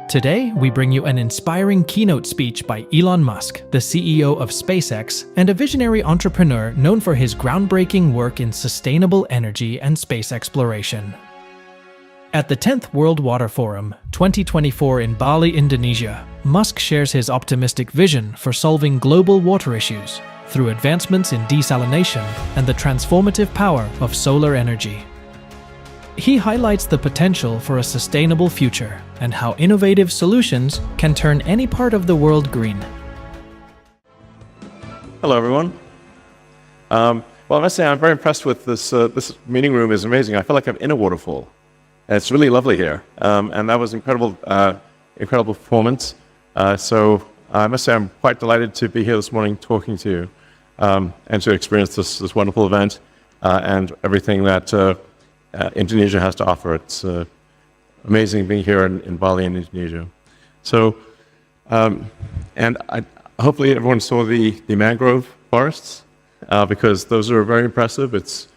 Today, we bring you an inspiring keynote speech by Elon Musk, the CEO of SpaceX, and a visionary entrepreneur known for his groundbreaking work in sustainable energy and space exploration. At the 10th World Water Forum, 2024 in Bali, Indonesia, Musk shares his optimistic vision for solving global water issues through advancements in desalination and the transformative power of solar energy. He highlights the potential for a sustainable future and how innovative solutions can turn any part of the world green. Hello, everyone. Well, I must say I'm very impressed with this. This meeting room is amazing. I feel like I'm in a waterfall. And it's really lovely here, and that was incredible performance. So I must say I'm quite delighted to be here this morning talking to you and to experience this wonderful event and everything that Indonesia has to offer. It's amazing being here in Bali, in Indonesia. So, hopefully everyone saw the mangrove forests because those are very impressive. It's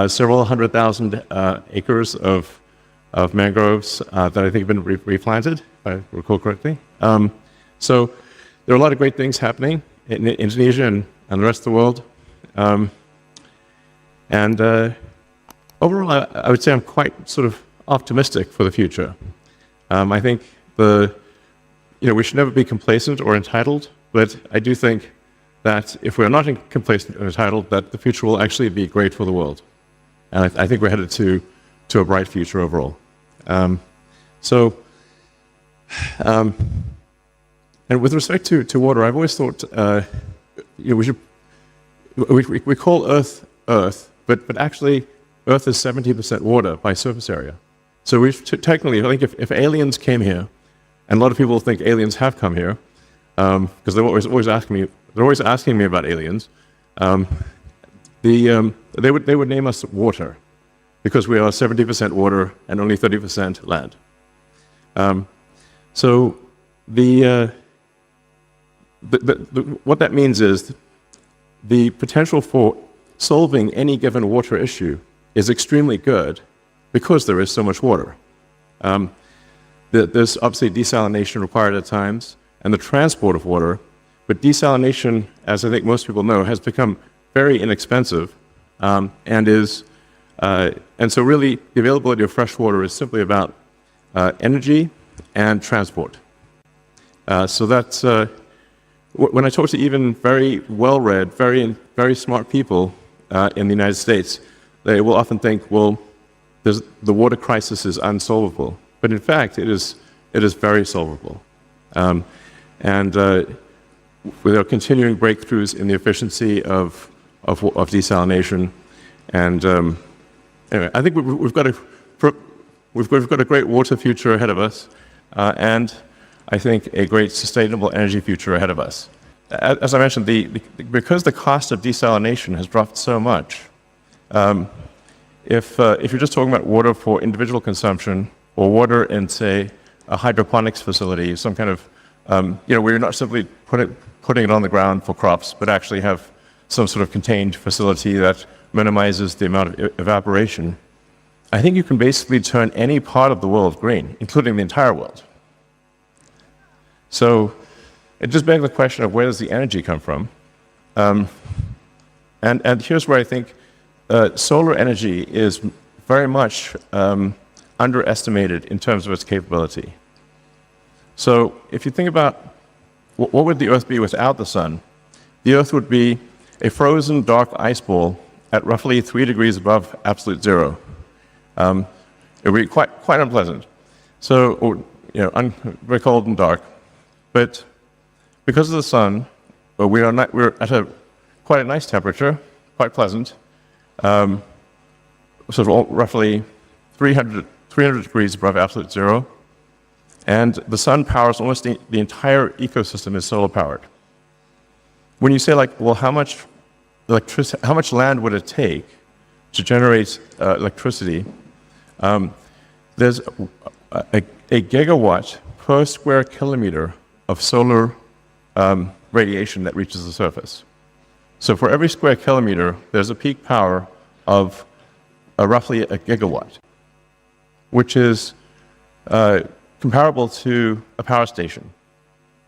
several 100,000 acres of mangroves that I think have been replanted, if I recall correctly. So there are a lot of great things happening in Indonesia and the rest of the world. Overall, I would say I'm quite sort of optimistic for the future. I think we should never be complacent or entitled, but I do think that if we're not complacent or entitled, that the future will actually be great for the world. And I think we're headed to a bright future overall. And with respect to water, I've always thought we call Earth Earth, but actually Earth is 70% water by surface area. So technically, I think if aliens came here, and a lot of people think aliens have come here, because they're always asking me about aliens, they would name us water, because we are 70% water and only 30% land. What that means is the potential for solving any given water issue is extremely good because there is so much water. There's obviously desalination required at times and the transport of water, but desalination, as I think most people know, has become very inexpensive and so really the availability of fresh water is simply about energy and transport. So that's when I talk to even very well-read, very smart people in the United States, they will often think, well, the water crisis is unsolvable. But in fact, it is very solvable. With our continuing breakthroughs in the efficiency of desalination, and anyway, I think we've got a great water future ahead of us, and I think a great sustainable energy future ahead of us. As I mentioned, because the cost of desalination has dropped so much, if you're just talking about water for individual consumption or water in, say, a hydroponics facility, some kind of, where you're not simply putting it on the ground for crops, but actually have some sort of contained facility that minimizes the amount of evaporation, I think you can basically turn any part of the world green, including the entire world. So it just begs the question of where does the energy come from? And here's where I think solar energy is very much underestimated in terms of its capability. So if you think about what would the Earth be without the sun, the Earth would be a frozen dark ice ball at roughly 3 degrees above absolute zero. It would be quite unpleasant. So, very cold and dark. But because of the sun, we're at quite a nice temperature, quite pleasant, sort of roughly 300 degrees above absolute zero, and the sun powers almost the entire ecosystem is solar powered. When you say well, how much land would it take to generate electricity? There's a gigawatt per square kilometer of solar radiation that reaches the surface. So for every square kilometer, there's a peak power of roughly a gigawatt, which is comparable to a power station.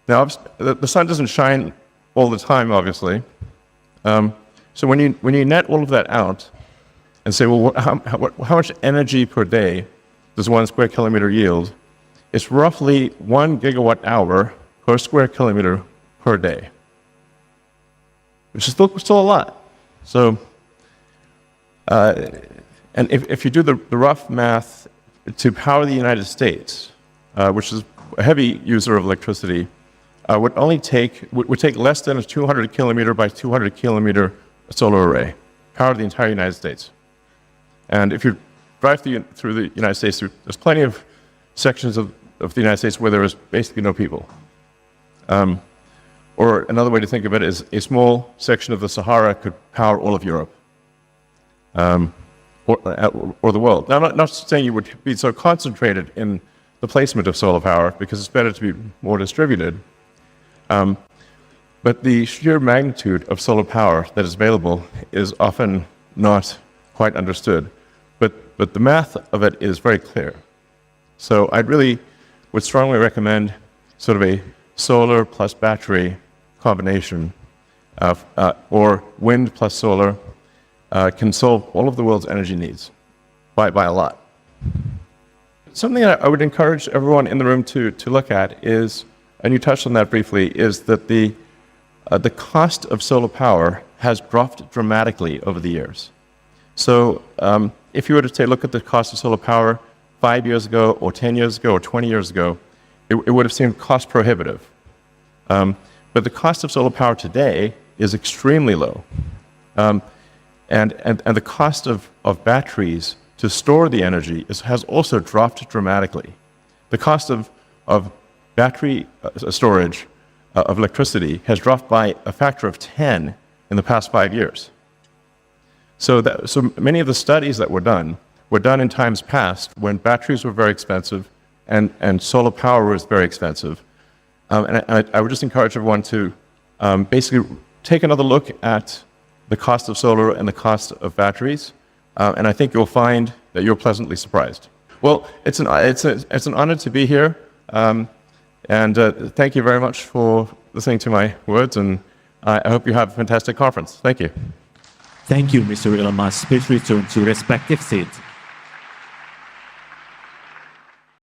Now, the sun doesn't shine all the time, obviously. So when you net all of that out and say, well, how much energy per day does 1 square kilometer yield? It's roughly 1 gigawatt hour per square kilometer per day, which is still a lot. So, and if you do the rough math to power the United States, which is a heavy user of electricity, would take less than a 200 kilometer by 200 kilometer solar array, power the entire United States. And if you drive through the United States, there's plenty of sections of the United States where there is basically no people. Or another way to think of it is a small section of the Sahara could power all of Europe, or the world. Now, I'm not saying you would be so concentrated in the placement of solar power, because it's better to be more distributed. But the sheer magnitude of solar power that is available is often not quite understood. But the math of it is very clear. So I really would strongly recommend sort of a solar plus battery combination or wind plus solar can solve all of the world's energy needs by a lot. Something I would encourage everyone in the room to look at is, and you touched on that briefly, is that the cost of solar power has dropped dramatically over the years. So if you were to look at the cost of solar power 5 years ago, or 10 years ago, or 20 years ago, it would have seemed cost prohibitive. But the cost of solar power today is extremely low. And the cost of batteries to store the energy has also dropped dramatically. The cost of battery storage of electricity has dropped by a factor of 10 in the past 5 years. So many of the studies that were done in times past when batteries were very expensive and solar power was very expensive. And I would just encourage everyone to basically take another look at the cost of solar and the cost of batteries, and I think you'll find that you're pleasantly surprised. Well, it's an honor to be here, and thank you very much for listening to my words, and I hope you have a fantastic conference. Thank you. Thank you, Mr. Elon Musk. Please return to respective seats.